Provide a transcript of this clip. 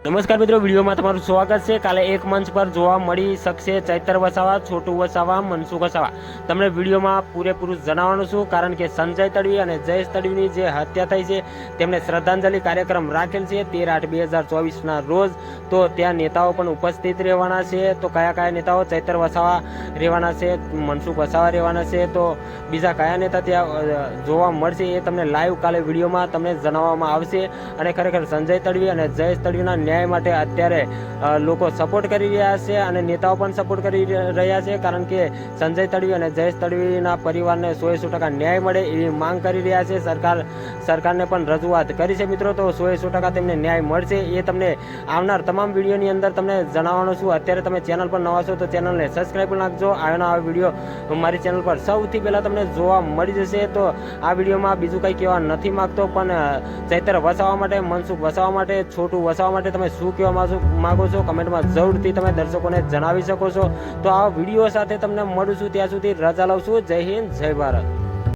નમસ્કાર મિત્રો, વિડીયોમાં તમારું સ્વાગત છે। કાલે એક મંચ પર જોવા મળી શકશે ચૈતર વસાવા, છોટુ વસાવા, મનસુખ વસાવા। તમને વિડીયોમાં પૂરેપૂરું જણાવવાનું છું, કારણ કે સંજય તડવી અને જયેશ તડવીની જે હત્યા થઈ છે તેમને શ્રદ્ધાંજલિ કાર્યક્રમ રાખેલ છે 13/8/2024ના રોજ। તો ત્યાં નેતાઓ પણ ઉપસ્થિત રહેવાના છે। તો કયા કયા નેતાઓ? ચૈતર વસાવા રહેવાના છે, મનસુખ વસાવા રહેવાના છે, તો બીજા કયા નેતા ત્યાં જોવા મળશે એ તમને લાઈવ કાલે વિડીયોમાં તમને જણાવવામાં આવશે। અને ખરેખર સંજય તડવી અને જયેશ તડવીના ન્યાય માટે અત્યારે લોકો સપોર્ટ કરી રહ્યા છે અને નેતાઓ પણ સપોર્ટ કરી રહ્યા છે, કારણ કે સંજય તડવી અને જયેશ તડવીના પરિવારને 100% ન્યાય મળે એવી માંગ કરી રહ્યા છે। સરકારને પણ રજૂઆત કરી છે મિત્રો, તો 100% તેમને ન્યાય મળશે એ તમને આવનાર તમામ વિડીયોની અંદર તમને જણાવવાનો છું। અત્યારે તમે ચેનલ પર નવા છો તો ચેનલને સબસ્ક્રાઈબ નાખજો। આ વિડીયો મારી ચેનલ પર સૌથી પહેલાં તમને જોવા મળી જશે। તો આ વિડીયોમાં બીજું કંઈ કહેવા નથી માગતો, પણ ચૈતર વસાવા માટે, મનસુખ વસાવા માટે, છોટુ વસાવા માટે તમે શું કહેવા માગો છો કમેન્ટમાં જરૂરથી તમે દર્શકોને જણાવી શકો છો। તો આ વિડીયો સાથે તમને મળું છું, ત્યાં સુધી રજા લઉં છું। જય હિન્દ, જય ભારત।